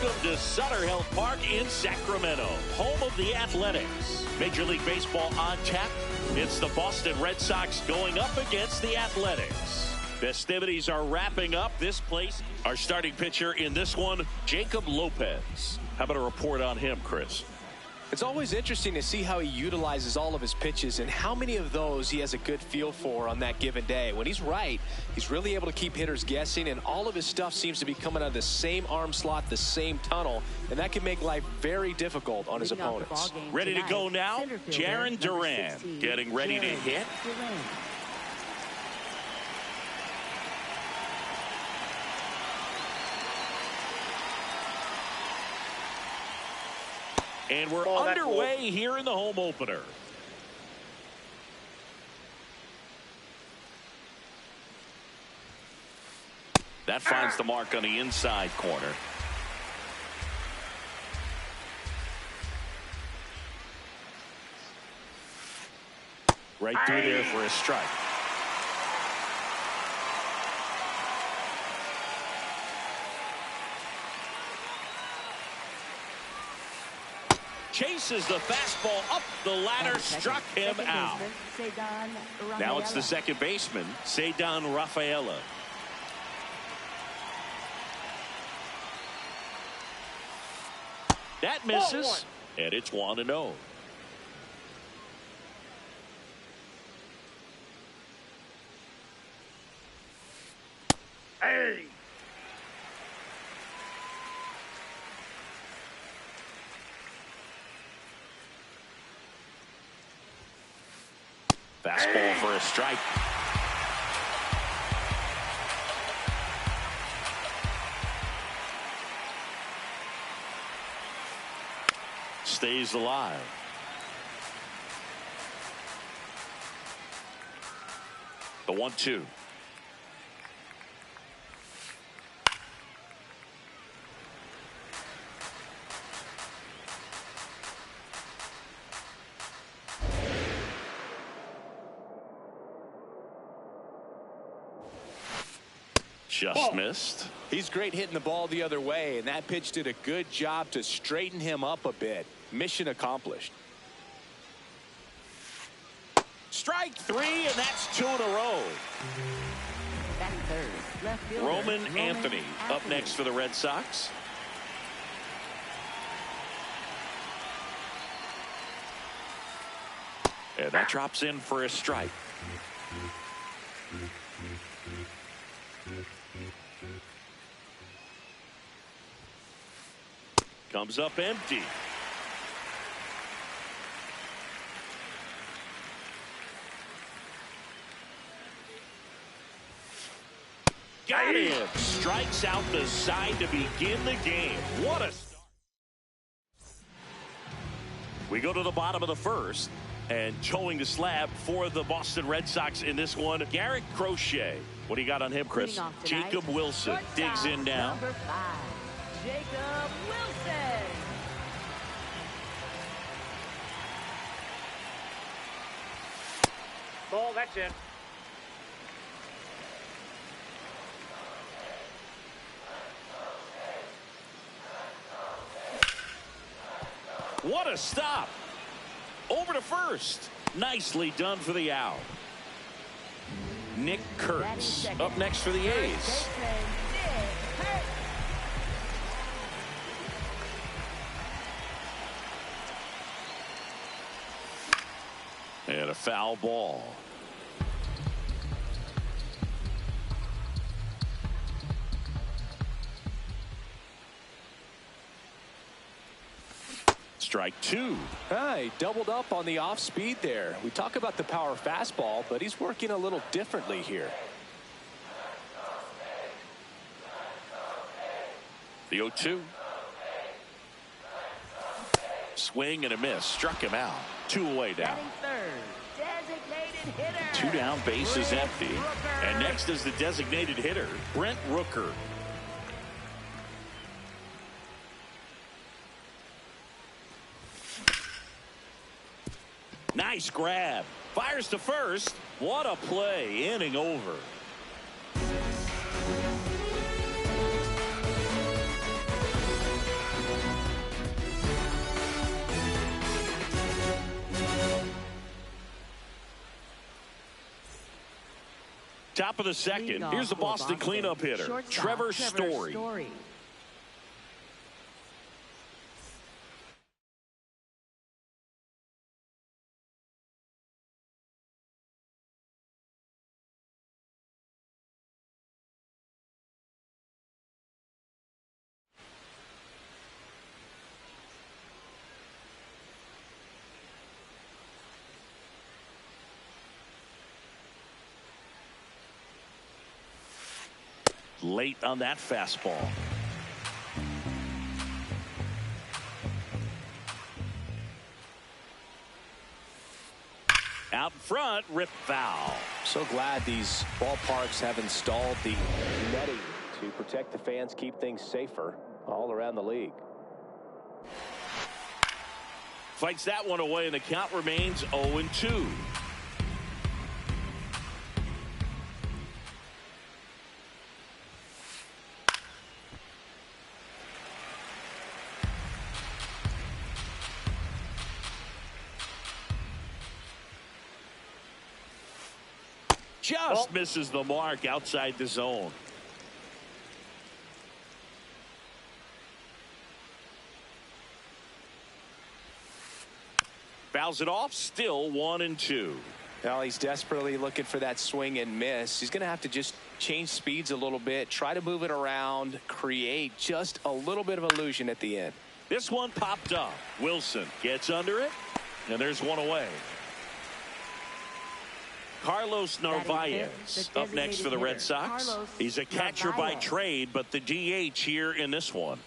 Welcome to Sutter Health Park in Sacramento, home of the Athletics. Major League Baseball on tap. It's the Boston Red Sox going up against the Athletics. Festivities are wrapping up this place. Our starting pitcher in this one, Jacob Lopez. How about a report on him, Chris? It's always interesting to see how he utilizes all of his pitches and how many of those he has a good feel for on that given day. When he's right, he's really able to keep hitters guessing, and all of his stuff seems to be coming out of the same arm slot, the same tunnel, and that can make life very difficult on his opponents. Ready to go now, Jaron Duran getting ready to hit. And we're underway here in the home opener. That finds the mark on the inside corner. Right through there for a strike. Chases the fastball up the ladder, struck him out. Now it's the second baseman, Ceddanne Rafaela. That misses, and it's 1-0. Hey! Fastball for a strike. Stays alive. The 1-2. Just missed. He's great hitting the ball the other way, and that pitch did a good job to straighten him up a bit. Mission accomplished. Strike three, and that's 2 in a row. Roman Anthony up next for the Red Sox. And that drops in for a strike. Comes up empty. Got him. Strikes out the side to begin the game. What a start. We go to the bottom of the first. And towing the slab for the Boston Red Sox in this one, Garrett Crochet. What do you got on him, Chris? Jacob Wilson digs in now. Number 5, Jacob Wilson. Ball, that's it. What a stop. Over to first. Nicely done for the out. Nick Kurtz up next for the A's. And a foul ball. Strike two. He doubled up on the off speed there. We talk about the power fastball, but he's working a little differently here. The 0-2. Swing and a miss. Struck him out. 2 away down. Two down, base is empty. And next is the designated hitter, Brent Rooker. Nice grab. Fires to first. What a play. Inning over. Top of the second. Here's the Boston cleanup hitter, Trevor Story. Late on that fastball. Out front, rip foul. So glad these ballparks have installed the netting to protect the fans, keep things safer all around the league. Fights that one away, and the count remains 0-2. Just misses the mark outside the zone. Fouls it off, still 1-2. Well, he's desperately looking for that swing and miss. He's going to have to just change speeds a little bit, try to move it around, create just a little bit of illusion at the end. This one popped up. Wilson gets under it, and there's one away. Carlos Narvaez up next for the Red Sox. He's a catcher by trade, but the DH here in this one.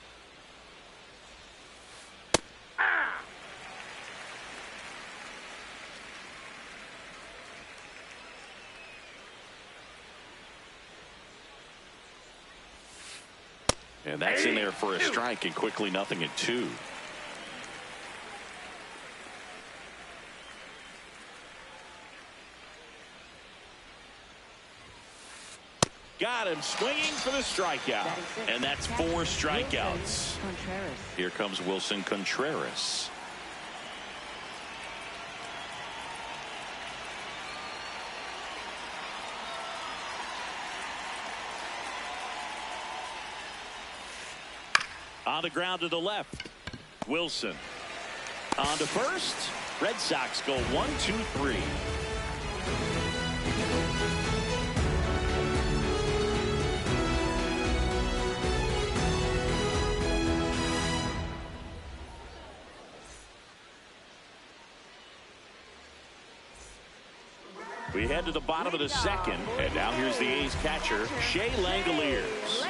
And that's in there for a strike, and quickly 0-2. Got him swinging for the strikeout. And that's 4 strikeouts. Here comes Wilson Contreras. On the ground to the left. Wilson on to first. Red Sox go 1-2-3. We head to the bottom of the second, and now here's the A's catcher, Shea Langoliers.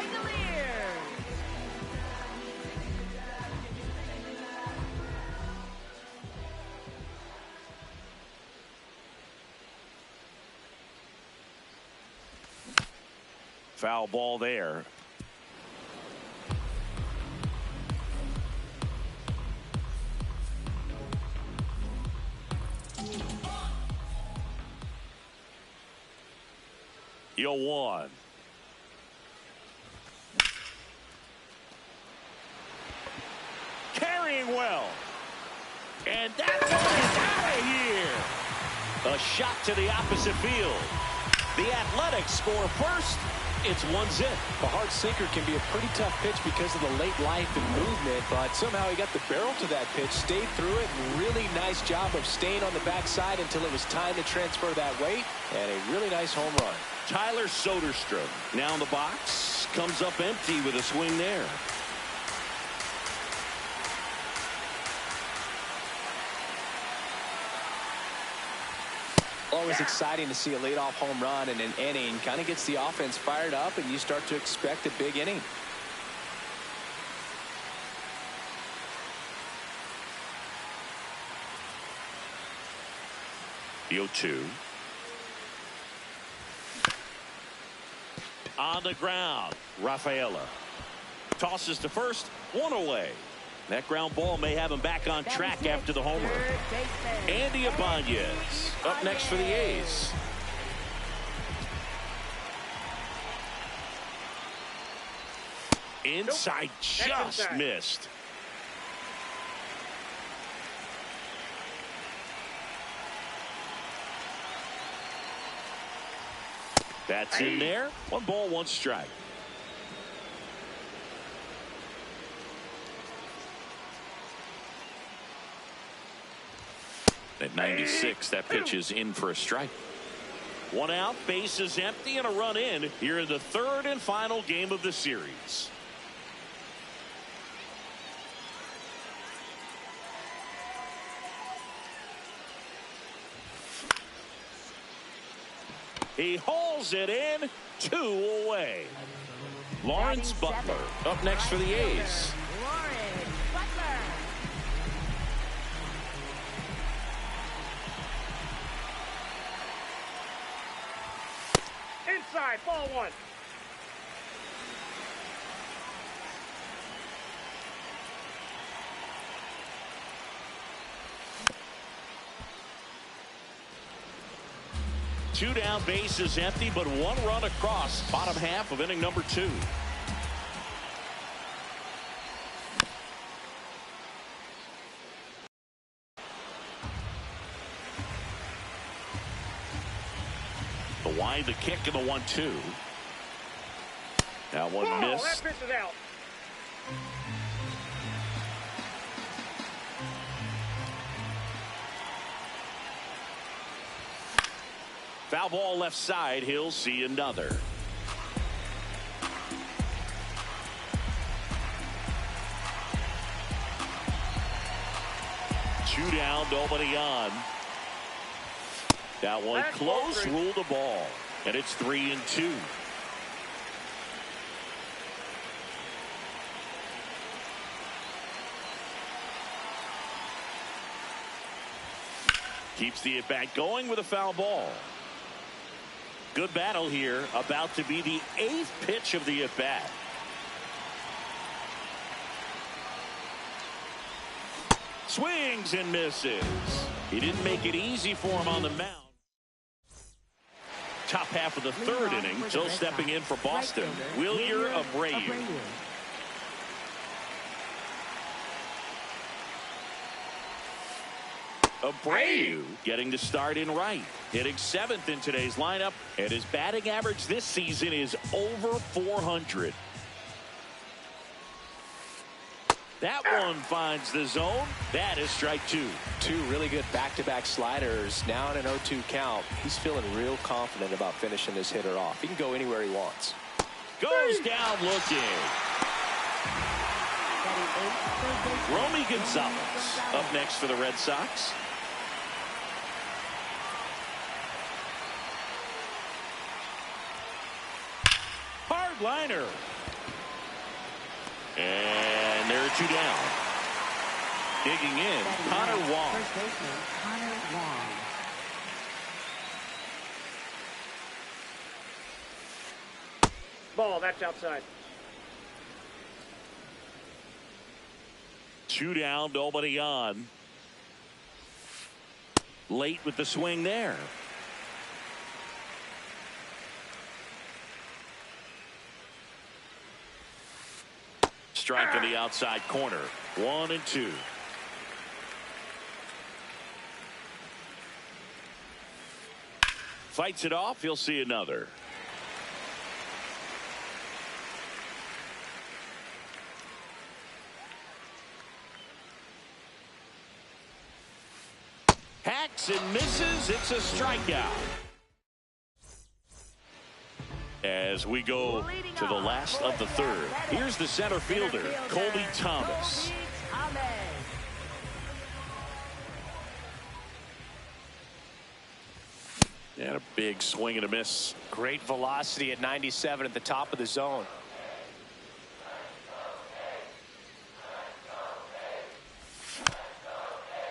Foul ball there. Yo, 1. Carrying well. And that one is out of here. A shot to the opposite field. The Athletics score first. It's 1-0. A hard sinker can be a pretty tough pitch because of the late life and movement, but somehow he got the barrel to that pitch, stayed through it, and really nice job of staying on the backside until it was time to transfer that weight, and a really nice home run. Tyler Soderstrom now in the box, comes up empty with a swing there. Always exciting to see a leadoff home run in an inning. Kind of gets the offense fired up, and you start to expect a big inning. The 0-2. On the ground, Rafaela tosses to first, one away. That ground ball may have him back on track after the homer. Andy Ibanez up next for the A's. Inside, just missed. That's in there. 1 ball, 1 strike. At 96, that pitch is in for a strike. 1 out, base is empty, and a run in here in the 3rd and final game of the series. He hauls it in, 2 away. Lawrence Butler up next for the A's. Inside, ball 1. Two down, base is empty, but 1 run across. Bottom half of inning number 2. The wind, the kick, and the 1-2. That one missed. That pitch is out. Foul ball left side. He'll see another. Two down, nobody on. That one close, ruled the ball, and it's 3-2. Keeps the at-bat going with a foul ball. Good battle here, about to be the 8th pitch of the at-bat. Swings and misses. He didn't make it easy for him on the mound. Top half of the 3rd inning, still stepping in for Boston, Wilyer Abreu. Abreu getting the start in right, hitting 7th in today's lineup, and his batting average this season is over 400. That one finds the zone. That is strike 2. 2 really good back-to-back sliders. Now in an 0-2 count. He's feeling real confident about finishing this hitter off. He can go anywhere he wants. Goes down looking. Romy Gonzalez up next for the Red Sox. Hard liner. And there are 2 down. Digging in, Connor Wong. First baseman, Connor Wong. Ball, that's outside. 2 down, nobody on. Late with the swing there. Strike in the outside corner. 1-2. Fights it off. He'll see another. Hacks and misses. It's a strikeout. As we go to the last of the third, here's the center fielder, Colby Thomas. And a big swing and a miss. Great velocity at 97 at the top of the zone.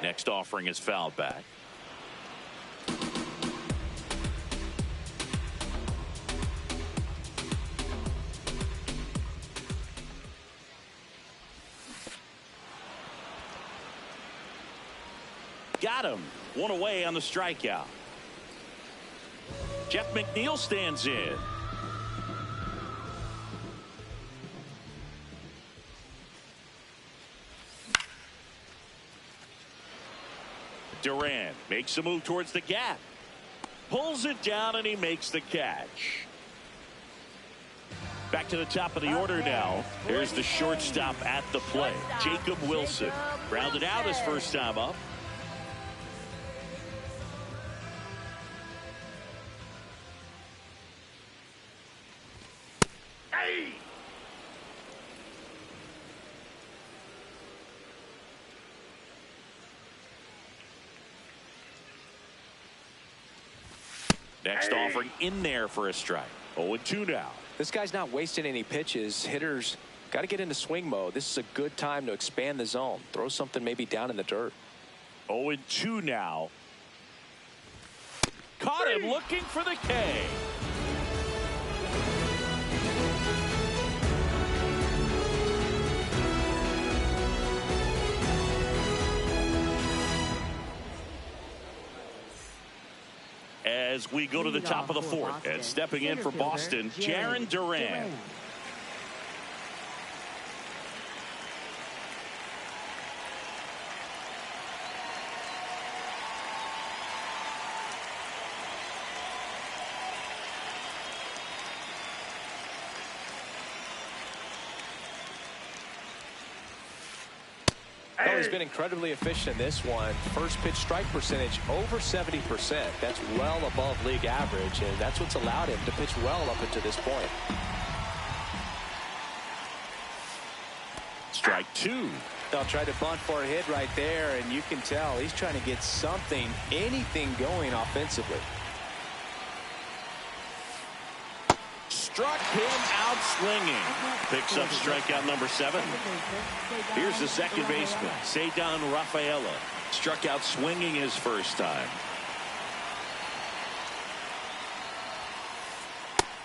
Next offering is fouled back. Got him. One away on the strikeout. Jeff McNeil stands in. Duran makes a move towards the gap. Pulls it down and he makes the catch. Back to the top of the order now. Here's the shortstop at the plate, Jacob Wilson. Grounded out his first time up. Next offering in there for a strike. 0-2 now. This guy's not wasting any pitches. Hitters got to get into swing mode. This is a good time to expand the zone. Throw something maybe down in the dirt. 0-2 now. Caught him looking for the K. As we go to the top of the fourth, and stepping in for Boston, Jarren Duran. Oh, he's been incredibly efficient in this one. First pitch strike percentage over 70%. That's well above league average, and that's what's allowed him to pitch well up until this point. Strike two. They'll try to bunt for a hit right there, and you can tell he's trying to get something, anything going offensively. Struck him out swinging. Picks up strikeout number 7. Here's the second baseman, Ceddanne Rafaela. Struck out swinging his first time.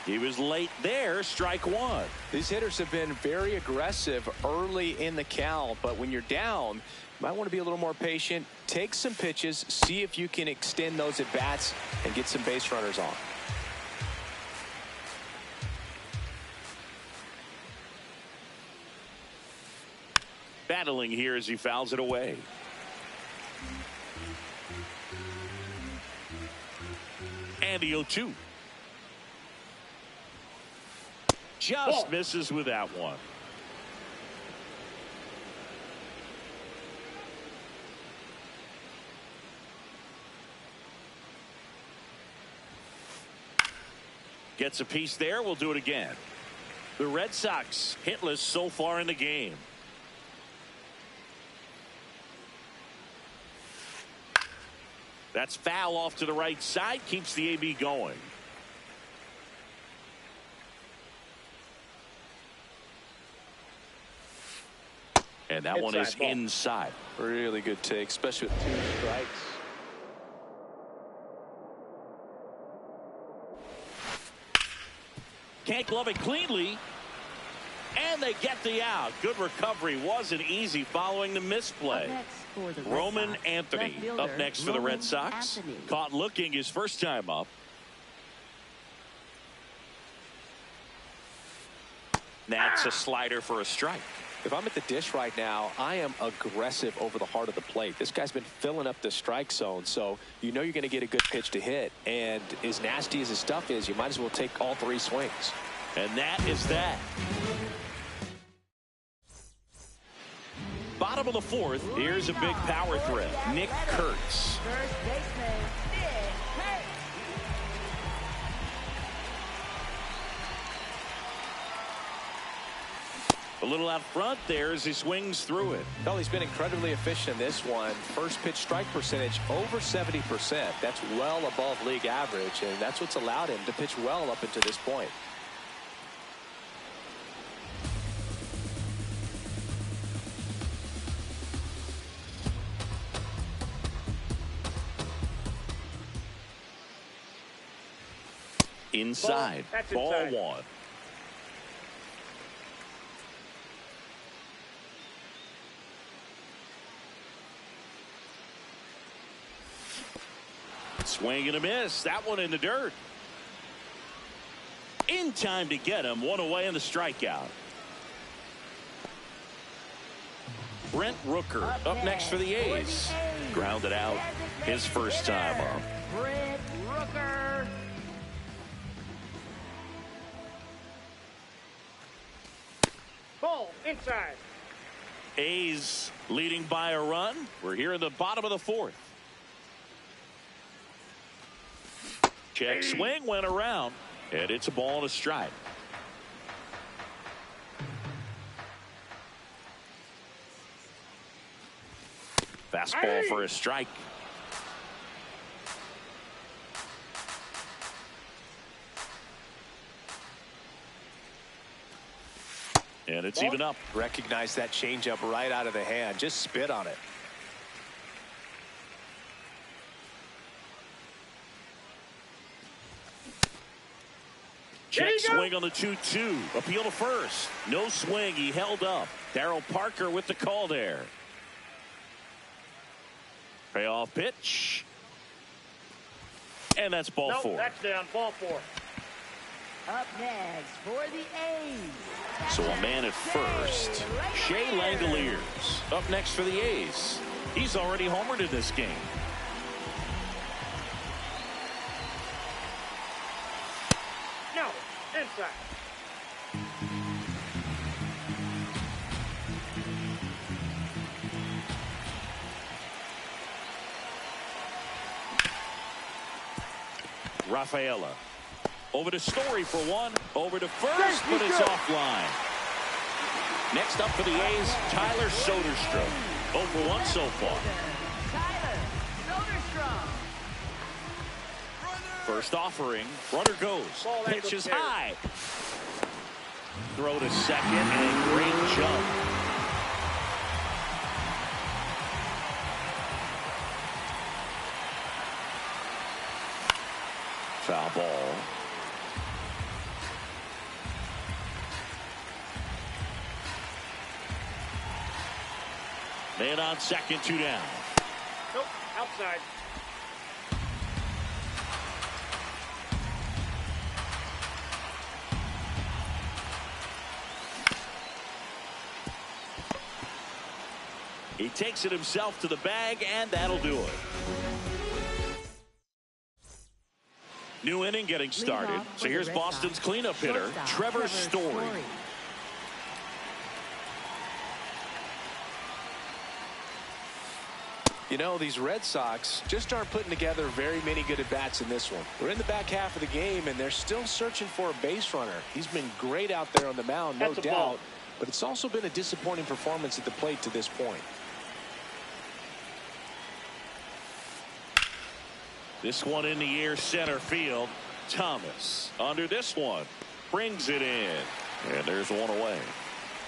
He was late there. Strike one. These hitters have been very aggressive early in the count, but when you're down, you might want to be a little more patient. Take some pitches, see if you can extend those at bats and get some base runners on. Battling here as he fouls it away. And the 0-2. Just misses with that one. Gets a piece there. We'll do it again. The Red Sox hitless so far in the game. That's foul off to the right side. Keeps the AB going. And that one is inside. Really good take, especially with 2 strikes. Can't glove it cleanly. And they get the out. Good recovery. Wasn't easy following the misplay. Roman Anthony up next for the Red Sox. Caught looking his first time up. That's a slider for a strike. If I'm at the dish right now, I am aggressive over the heart of the plate. This guy's been filling up the strike zone, so you know you're going to get a good pitch to hit. And as nasty as his stuff is, you might as well take all 3 swings. And that is that. Bottom of the 4th, here's a big power threat. Nick Kurtz. First baseman, Nick Kurtz. A little out front there as he swings through it. Well, he's been incredibly efficient in this one. First pitch strike percentage over 70%. That's well above league average, and that's what's allowed him to pitch well up until this point. Inside, ball inside. 1. Swing and a miss. That one in the dirt. In time to get him. 1 away in the strikeout. Brent Rooker up next for the A's. Grounded out his first time up. Brent Rooker. Ball inside. A's leading by a run. We're here in the bottom of the 4th. Check swing went around, and it's a ball and a strike. Fastball for a strike. And it's even up. Recognize that changeup right out of the hand. Just spit on it. Check swing on the 2-2. Appeal to first. No swing. He held up. Darryl Parker with the call there. Payoff pitch. And that's ball 4. That's down. Ball 4. Up next for the A's. So a man at first. Shea Langoliers up next for the A's. He's already homered in this game. No. Inside. Rafaela. Over to Story for 1. Over to first, but it's offline. Next up for the A's, Tyler Soderstrom. 0 for 1 so far. Tyler Soderstrom. First offering. Runner goes. Pitch is high. Throw to second and a great jump. Foul ball. Man on second, 2 down. Nope. Outside. He takes it himself to the bag, and that'll do it. New inning getting started. So here's Boston's cleanup hitter, Trevor Story. You know, these Red Sox just aren't putting together very many good at-bats in this one. We're in the back half of the game, and they're still searching for a base runner. He's been great out there on the mound, no doubt, but it's also been a disappointing performance at the plate to this point. This one in the air, center field. Thomas under this one. Brings it in. And there's 1 away.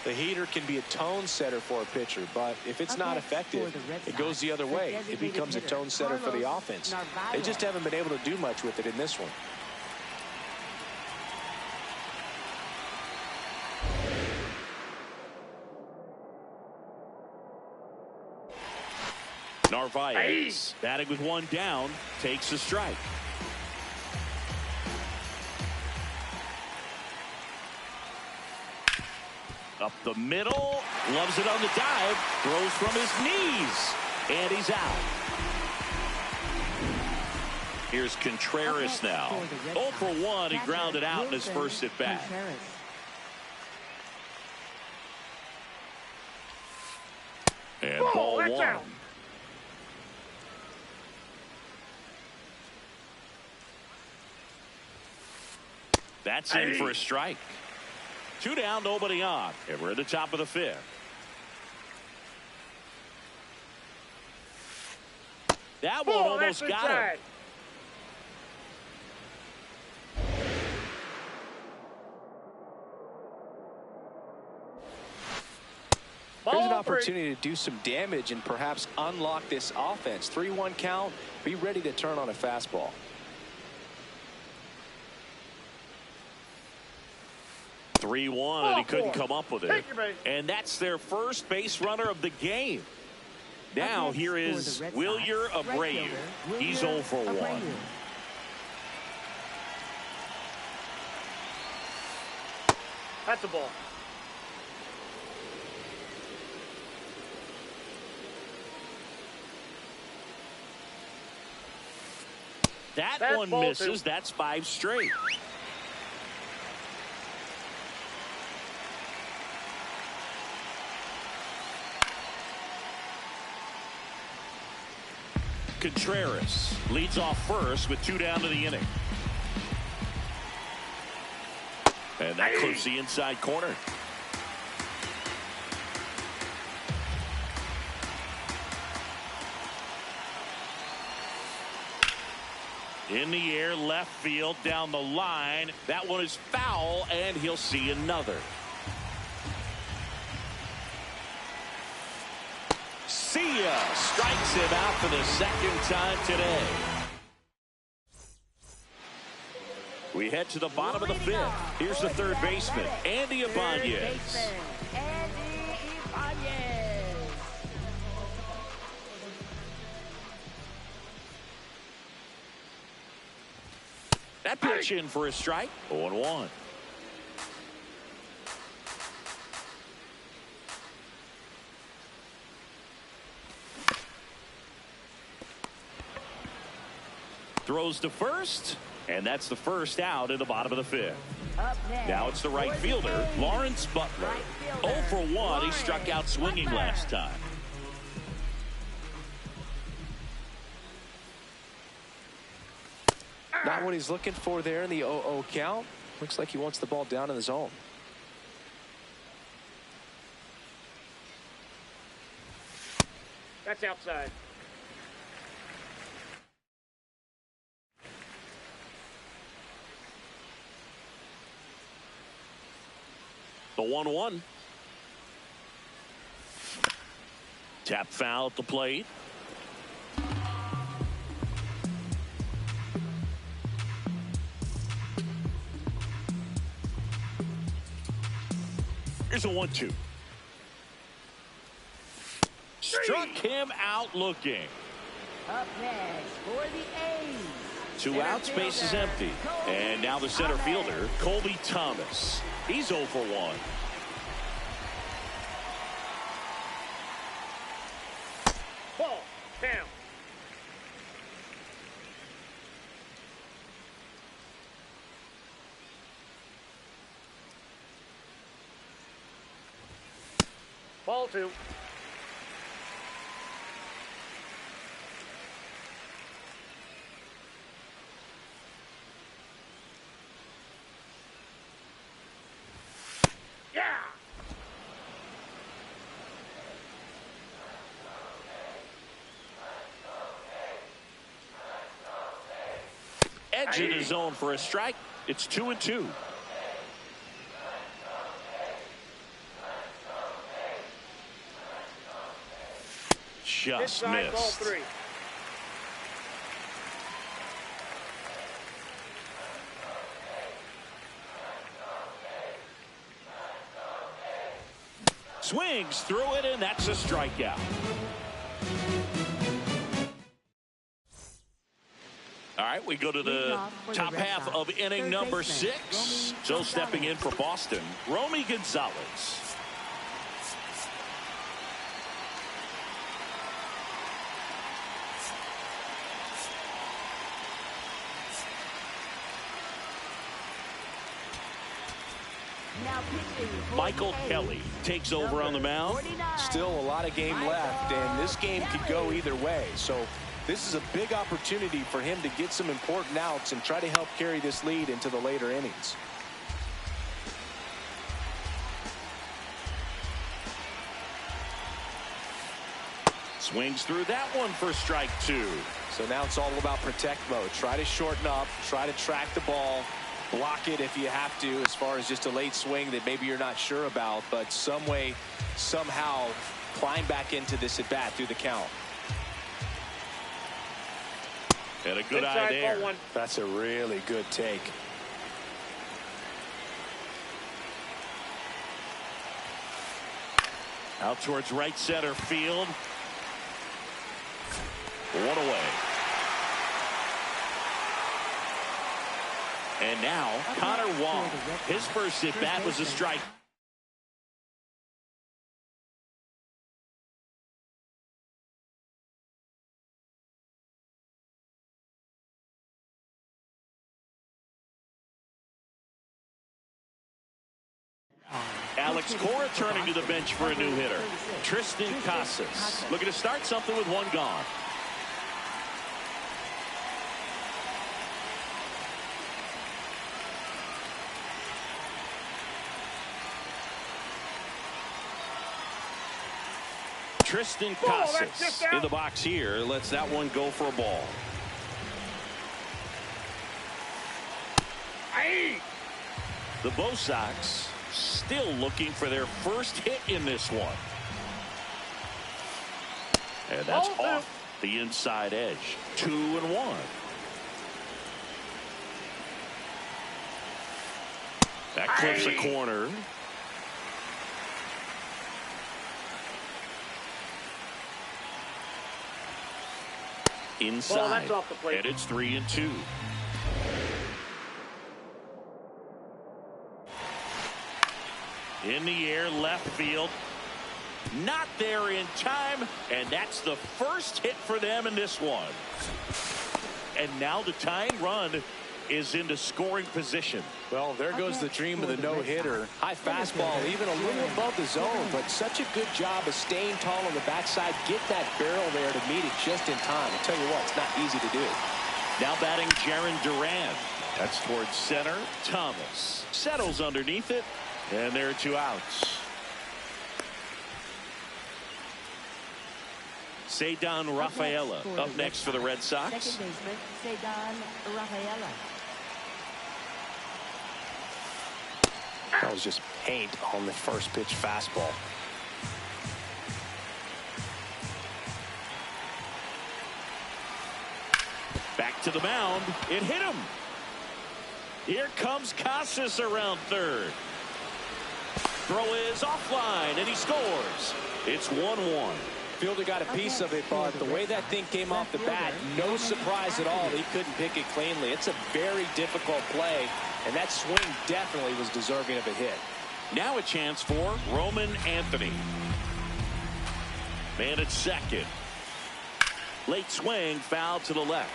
The heater can be a tone setter for a pitcher, but if it's not effective, it goes the other way. It becomes a tone setter for the offense. They just haven't been able to do much with it in this one. Narvaez batting with 1 down, takes a strike. Up the middle, loves it on the dive, throws from his knees, and he's out. Here's Contreras now. 0 for 1, he grounded out in his first at bat. And ball one. Out. That's in for a strike. 2 down, nobody on. And we're at the top of the 5th. That one almost got him. Here's an opportunity to do some damage and perhaps unlock this offense. 3-1 count. Be ready to turn on a fastball. Three one, and he couldn't come up with it. And that's their first base runner of the game. Now here is Wilyer Abreu. He's 0 for 1. That's a ball. That one misses. That's 5 straight. Contreras leads off first with 2 down to the inning. And that clips the inside corner. In the air, left field, down the line. That one is foul, and he'll see another. See ya! Strikes him out for the second time today. We head to the bottom of the 5th. Here's the third baseman, Andy Ibanez. That pitch in for a strike. 0-1. Throws to first, and that's the first out in the bottom of the 5th. Now it's the right fielder, Lawrence Butler. 0 for 1. He struck out swinging last time. Not what he's looking for there in the 0-0 count. Looks like he wants the ball down in the zone. That's outside. The 1-1. Tap foul at the plate. Here's a 1-2. Struck him out looking. Up next for the A's. 2 outs, base is empty. And now the center fielder, Colby Thomas. He's 0 for 1. Ball down. Ball 2. Yeah. Edge in his zone for a strike. It's 2-2. Just missed. Ball 3. Swings through it, and that's a strikeout. All right, we go to the top half of inning number 6. So stepping in for Boston, Romy Gonzalez. Now pitching for Michael the A's, Kelly takes over on the mound. 49, Still a lot of game left, and this game could go either way. So this is a big opportunity for him to get some important outs and try to help carry this lead into the later innings. Swings through that one for strike 2. So now it's all about protect mode. Try to shorten up, try to track the ball, block it if you have to, as far as just a late swing that maybe you're not sure about, but some way, somehow climb back into this at bat through the count. And a good eye Inside, there. ball one. That's a really good take. Out towards right center field. One away. And now Connor Wong. His first at bat was a strike. Alex Cora turning to the bench for a new hitter. Tristan Casas looking to start something with one gone. Tristan Casas in the box here. Lets that one go for a ball. The Bo Sox still looking for their first hit in this one. And that's off the inside edge. 2-1. That clips a corner. Inside. That's off the plate. And it's 3-2. In the air, left field. Not there in time, and that's the first hit for them in this one. And now the tying run is into scoring position. Well, there goes the dream of the no-hitter. High fastball, even a little above the zone, but such a good job of staying tall on the backside. Get that barrel there to meet it just in time. I'll tell you what, it's not easy to do. Now batting Jaron Duran. That's towards center. Thomas settles underneath it. And there are 2 outs. Ceddanne Rafaela up next for the Red Sox. Second baseman, Ceddanne Rafaela. That was just paint on the first pitch fastball. Back to the mound. It hit him. Here comes Casas around third. Throw is offline, and he scores. It's 1-1. Fielder got a piece of it, but the way that thing came off the bat, no surprise at all. He couldn't pick it cleanly. It's a very difficult play, and that swing definitely was deserving of a hit. Now a chance for Roman Anthony. Man at second. Late swing, foul to the left.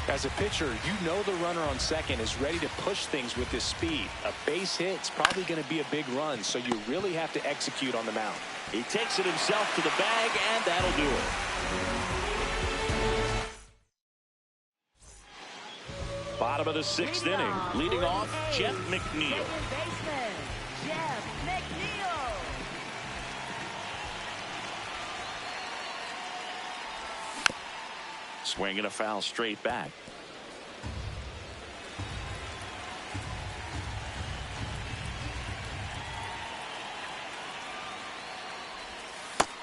As a pitcher, you know the runner on second is ready to push things with his speed. A base hit's probably going to be a big run, so you really have to execute on the mound. He takes it himself to the bag, and that'll do it. Bottom of the 6th inning. Leading off, Jeff McNeil. Second baseman, Jeff McNeil. Swinging a foul straight back.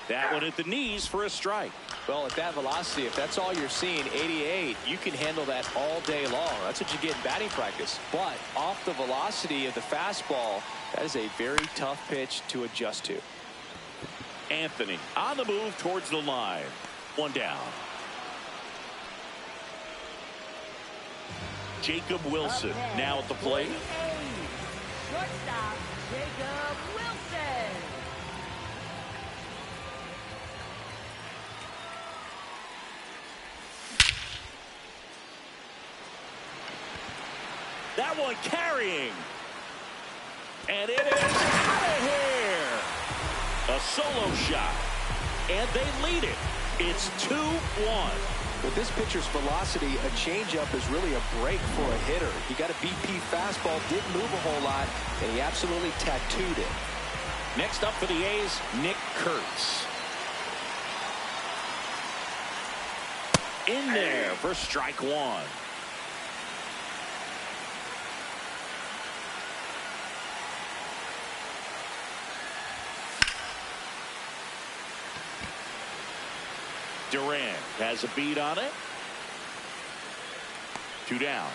That one at the knees for a strike. Well, at that velocity, if that's all you're seeing, 88, you can handle that all day long. That's what you get in batting practice. But off the velocity of the fastball, that is a very tough pitch to adjust to. Anthony on the move towards the line. One down. Jacob Wilson now at the plate. Shortstop, Jacob Wilson. That one carrying. And it is out of here. A solo shot. And they lead it. It's 2-1. With this pitcher's velocity, a changeup is really a break for a hitter. He got a BP fastball, didn't move a whole lot, and he absolutely tattooed it. Next up for the A's, Nick Kurtz. In there for strike one. Durant has a beat on it. 2 down.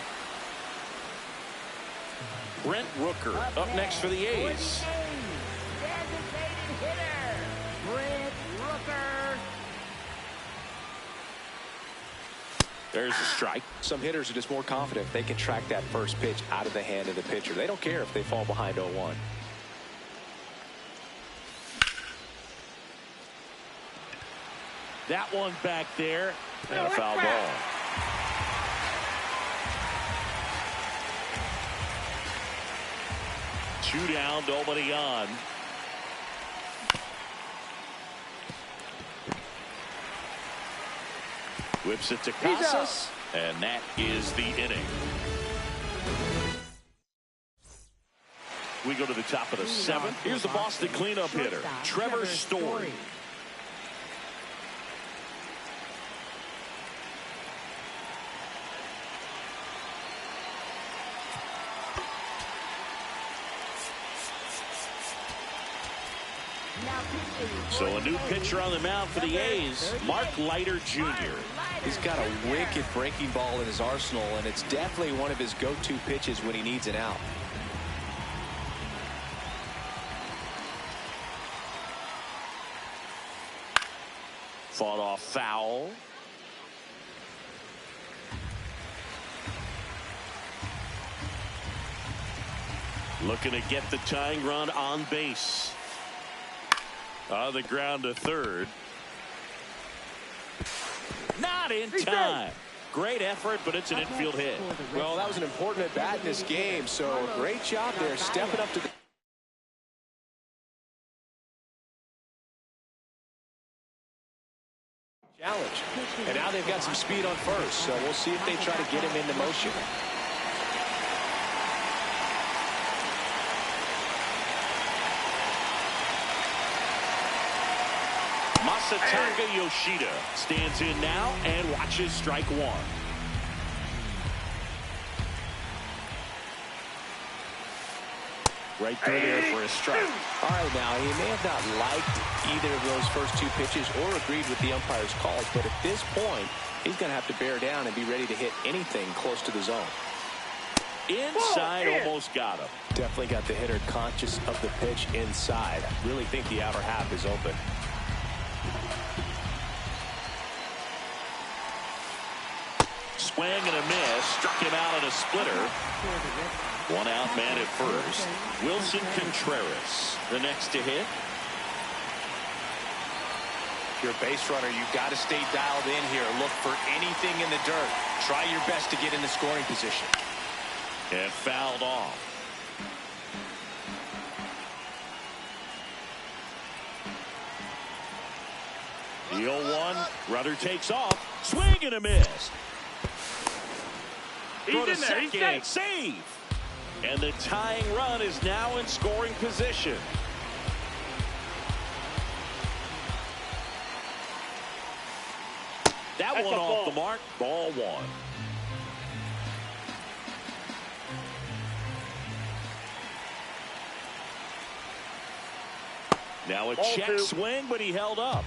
Brent Rooker up next for the A's. Designated hitter, Brent Rooker. There's a strike. Some hitters are just more confident if they can track that first pitch out of the hand of the pitcher. They don't care if they fall behind 0-1. That one back there. And a foul ball. Two down, nobody on. Whips it to Casas, and that is the inning. We go to the top of the 7th. Here's the Boston cleanup hitter, Trevor Story. So a new pitcher on the mound for the A's, Mark Leiter Jr. He's got a wicked breaking ball in his arsenal, and it's definitely one of his go-to pitches when he needs an out. Fought off foul. Looking to get the tying run on base. On the ground to third. Not in time. Great effort, but it's an infield hit. Well, that was an important at-bat in this game, so great job there stepping up to the challenge. And now they've got some speed on first, so we'll see if they try to get him into motion. Masataka Yoshida stands in now and watches strike one. Right through there for a strike. All right, now, he may have not liked either of those first two pitches or agreed with the umpire's calls, but at this point, he's going to have to bear down and be ready to hit anything close to the zone. Inside, almost got him. Definitely got the hitter conscious of the pitch inside. I really think the outer half is open. Swing and a miss. Struck him out on a splitter. One out man at first. Wilson Contreras, the next to hit. If you're a base runner, you've got to stay dialed in here. Look for anything in the dirt. Try your best to get in the scoring position. And fouled off. The 0-1. Runner takes off. Swing and a miss. Throw to second. Save. And the tying run is now in scoring position. That one off the mark. Ball one. Now a check swing, but he held up.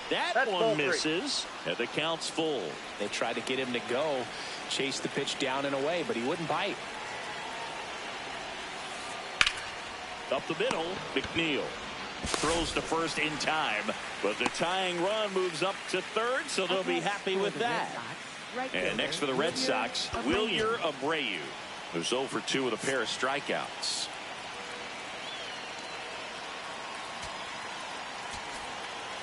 That one misses, and the count's full. They tried to get him to go, chase the pitch down and away, but he wouldn't bite. Up the middle, McNeil throws to first in time, but the tying run moves up to third, so they'll be happy with that. And next for the Red Sox, Wilyer Abreu, who's 0 for 2 with a pair of strikeouts.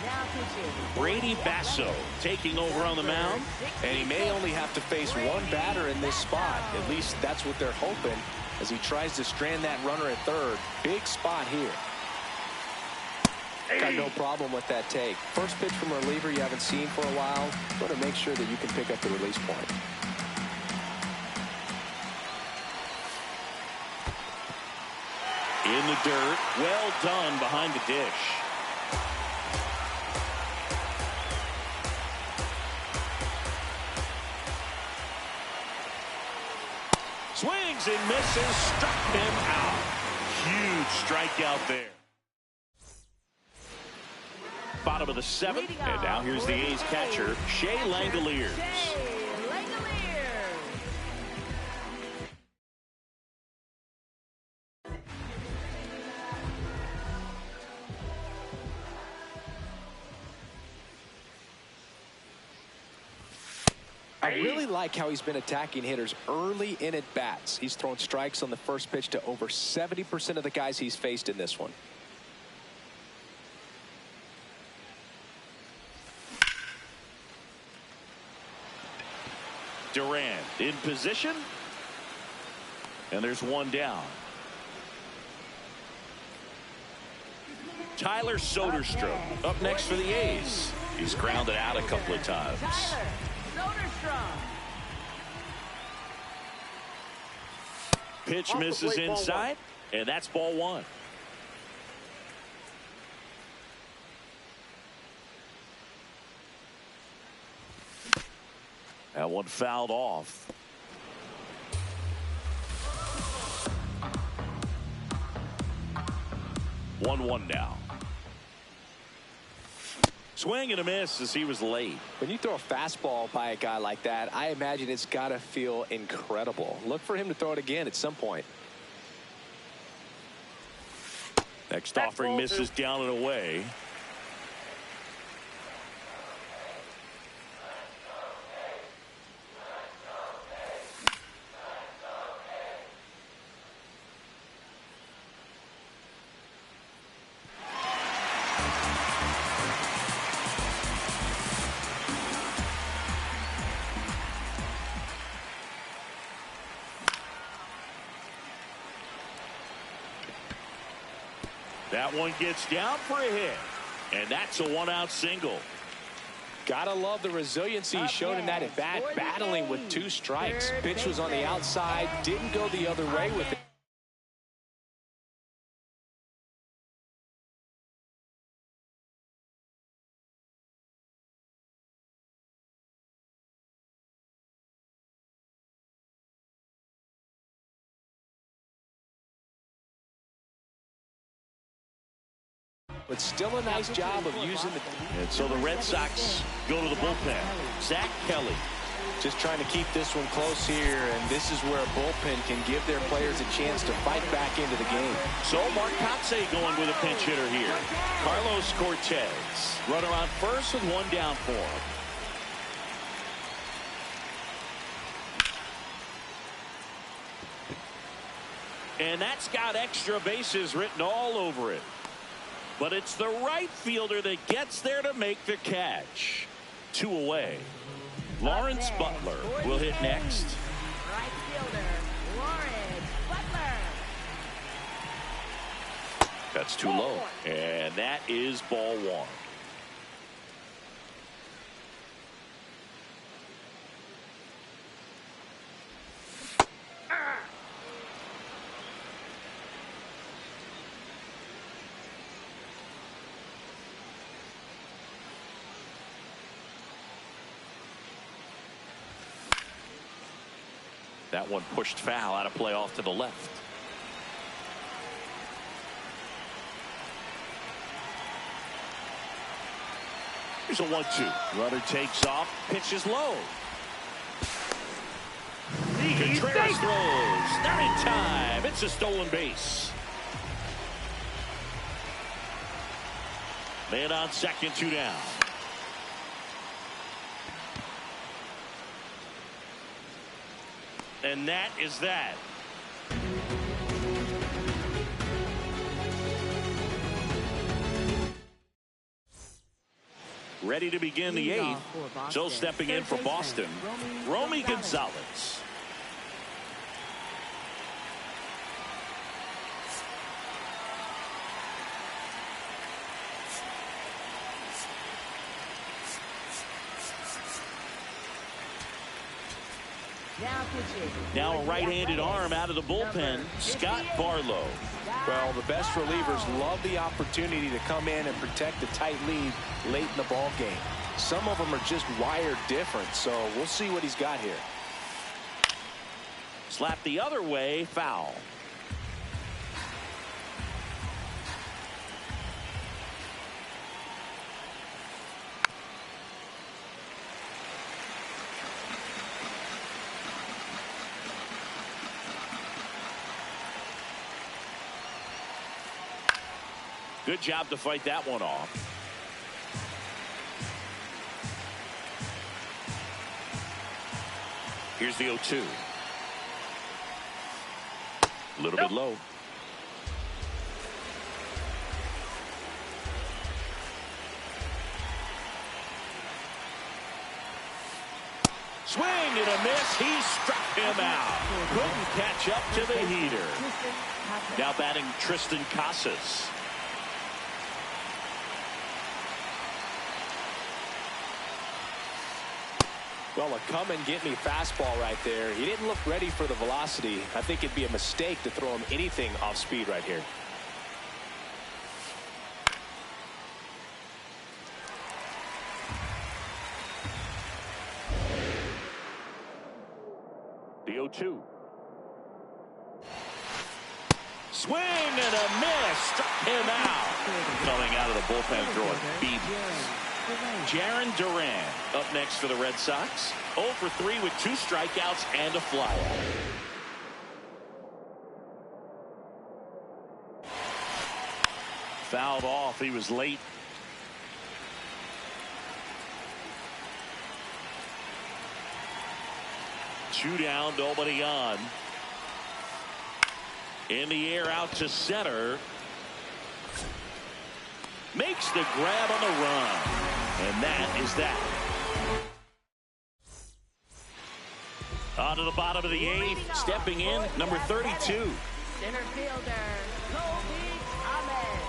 Now pitching. Brady Basso taking over on the mound. And he may only have to face one batter in this spot. At least that's what they're hoping as he tries to strand that runner at third. Big spot here. Got no problem with that take. First pitch from a reliever you haven't seen for a while. Want to make sure that you can pick up the release point. In the dirt. Well done behind the dish. Swings and misses. Struck him out. Huge strikeout there. Bottom of the seventh. And now here's the A's catcher, Shea Langoliers. I really like how he's been attacking hitters early in at bats. He's thrown strikes on the first pitch to over 70% of the guys he's faced in this one. Durant in position. And there's one down. Tyler Soderstrom up next for the A's. He's grounded out a couple of times. Pitch misses inside, and that's ball one. That one fouled off. One now. Swing and a miss as he was late. When you throw a fastball by a guy like that, I imagine it's got to feel incredible. Look for him to throw it again at some point. Next offering misses down and away. That one gets down for a hit, and that's a one-out single. Gotta love the resiliency he showed in that at bat, battling with two strikes. Pitch was on the outside, didn't go the other way with it. But still a nice job of using the... And so the Red Sox go to the bullpen. Zach Kelly. Just trying to keep this one close here, and this is where a bullpen can give their players a chance to fight back into the game. So Mark Kotsay going with a pinch hitter here. Carlos Cortez. Runner on first with one down for him. And that's got extra bases written all over it. But it's the right fielder that gets there to make the catch. 2 away. Lawrence Butler will hit next. Right fielder, Lawrence Butler. That's too low. And that is ball one. That one pushed foul out of play off to the left. Here's a 1-2. Runner takes off, pitches low. Contreras throws. Not in time. It's a stolen base. Man on second, 2 down. And that is that. Ready to begin the eighth. So stepping in for Boston, Romy Gonzalez. Now a right-handed arm out of the bullpen, Scott Barlow. Well, the best relievers love the opportunity to come in and protect a tight lead late in the ball game. Some of them are just wired different, so we'll see what he's got here. Slap the other way, foul. Good job to fight that one off. Here's the 0-2. A little bit low. Swing and a miss. He struck him out. Couldn't catch up to the heater. Now batting Tristan Casas. Well, a come and get me fastball right there. He didn't look ready for the velocity. I think it'd be a mistake to throw him anything off speed right here. The 0-2. Swing and a miss. Struck him out. Coming out of the bullpen throwing BBs. Jarren Duran up next for the Red Sox. 0 for 3 with 2 strikeouts and a flyout. Fouled off. He was late. Two down, nobody on. In the air out to center. Makes the grab on the run. And that is that. On to the bottom of the 8th. Stepping in, number 32. Center fielder, Kobe Ahmed.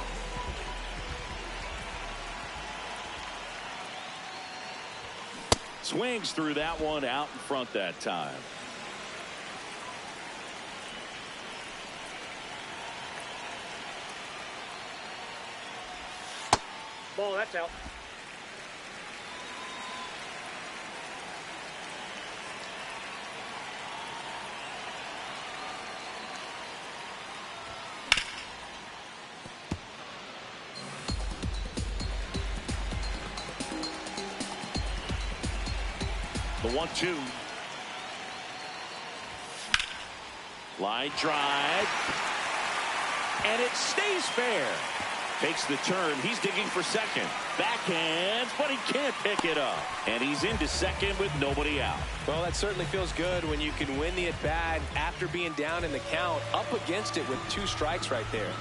Swings through that one out in front that time. Ball, that's out. The 1-2. Line drive. And it stays fair. Takes the turn. He's digging for second. Backhands, but he can't pick it up. And he's into second with nobody out. Well, that certainly feels good when you can win the at-bat after being down in the count, up against it with 2 strikes right there.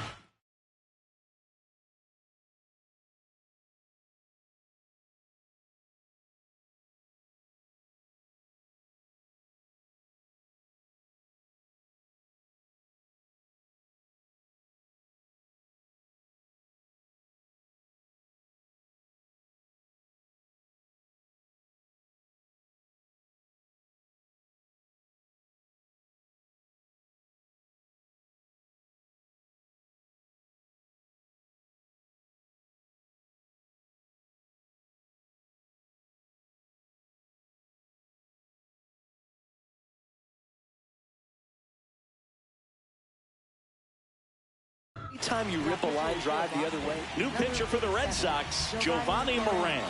Anytime you rip a line drive the other way. New pitcher for the Red Sox, Giovanni Moran.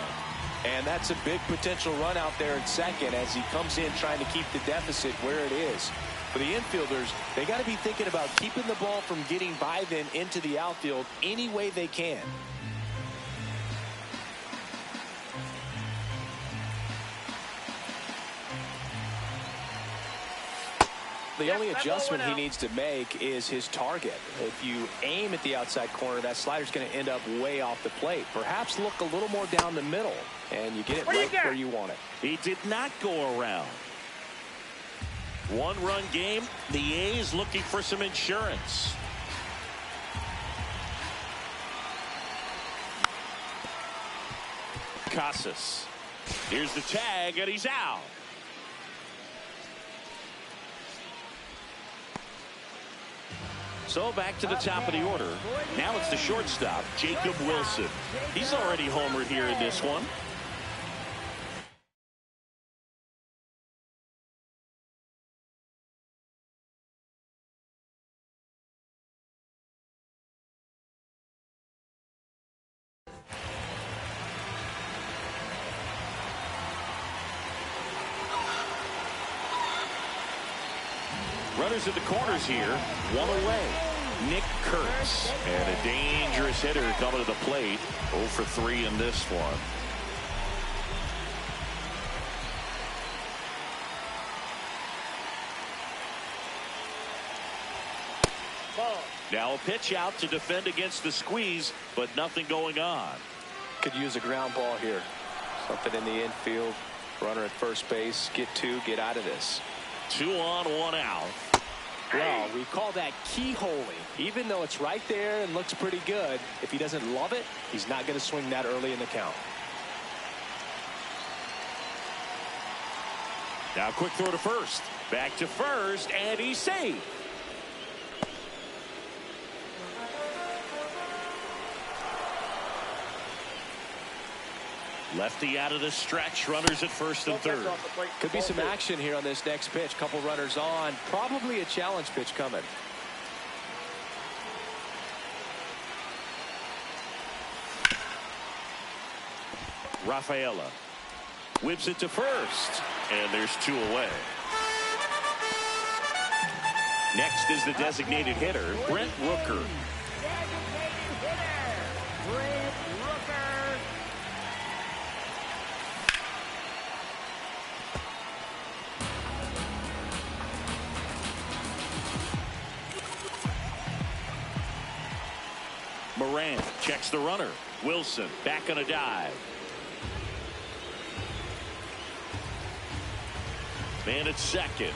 And that's a big potential run out there in second as he comes in trying to keep the deficit where it is. For the infielders, they got to be thinking about keeping the ball from getting by them into the outfield any way they can. The only adjustment he needs to make is his target. If you aim at the outside corner, that slider's going to end up way off the plate. Perhaps look a little more down the middle, and you get it right where you want it. He did not go around. One-run game. The A's looking for some insurance. Casas. Here's the tag, and he's out. So back to the top of the order. Now it's the shortstop, Jacob Wilson. He's already homered here in this one. Runners at the corners here, one away. Nick Kurtz, and a dangerous hitter coming to the plate. 0 for 3 in this one. Ball. Now a pitch out to defend against the squeeze, but nothing going on. Could use a ground ball here. Something in the infield. Runner at first base. Get 2, get out of this. 2 on, 1 out. Well, we call that keyholing. Even though it's right there and looks pretty good, if he doesn't love it, he's not going to swing that early in the count. Now quick throw to first. Back to first, and he's safe. Lefty out of the stretch. Runners at first and third. Could be some action here on this next pitch. Couple runners on. Probably a challenge pitch coming. Rafaela whips it to first, and there's 2 away. Next is the designated hitter, Brent Rooker. Designated hitter, Brent Rooker. Moran checks the runner. Wilson back on a dive. Man at second.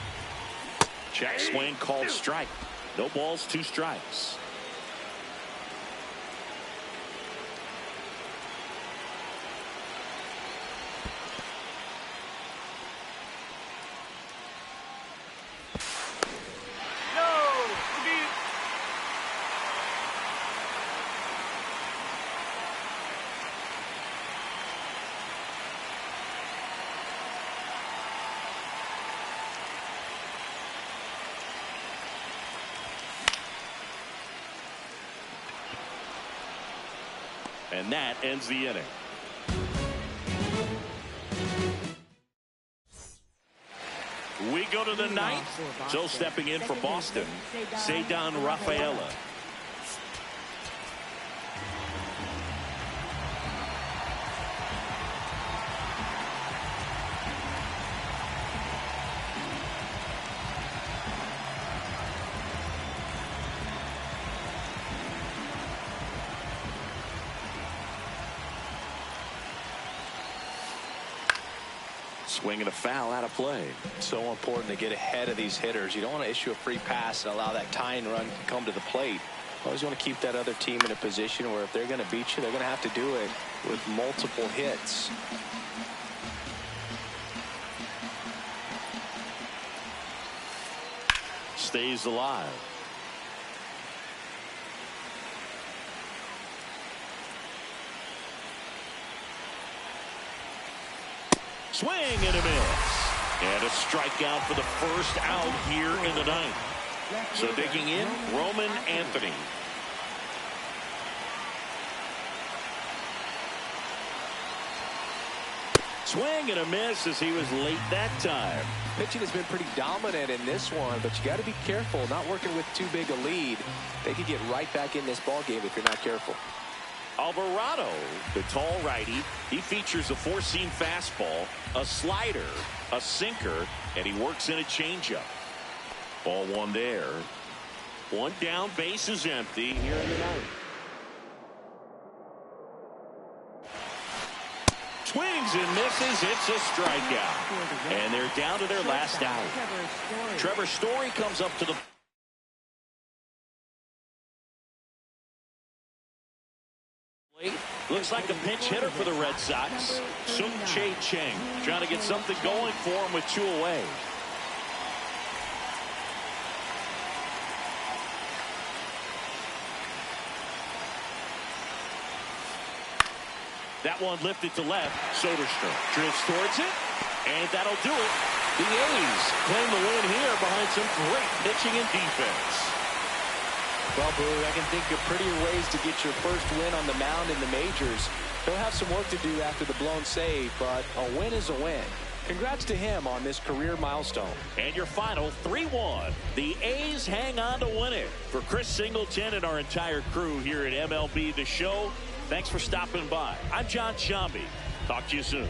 Check swing called strike. No balls, 2 strikes. And that ends the inning. We go to the ninth. So stepping in for Boston, Ceddanne Rafaela. Swing and a foul out of play. So important to get ahead of these hitters. You don't want to issue a free pass and allow that tying run to come to the plate. Always want to keep that other team in a position where if they're going to beat you, they're going to have to do it with multiple hits. Stays alive. Swing and a miss. And a strikeout for the first out here in the ninth. So digging in, Roman Anthony. Swing and a miss as he was late that time. Pitching has been pretty dominant in this one, but you got to be careful. Not working with too big a lead. They could get right back in this ball game if you're not careful. Alvarado, the tall righty, he features a 4-seam fastball, a slider, a sinker, and he works in a changeup. Ball one there. One down, base is empty here in the ninth. Swings and misses. It's a strikeout. And they're down to their last out. Trevor Story comes up to the plate. Looks like a pinch hitter for the Red Sox. Sung Chae Cheng trying to get something going for him with 2 away. That one lifted to left. Soderstrom drifts towards it, and that'll do it. The A's claim the win here behind some great pitching and defense. Well, Brewer, I can think of prettier ways to get your first win on the mound in the majors. He'll have some work to do after the blown save, but a win is a win. Congrats to him on this career milestone. And your final 3-1. The A's hang on to win it. For Chris Singleton and our entire crew here at MLB The Show, thanks for stopping by. I'm John Shambi. Talk to you soon.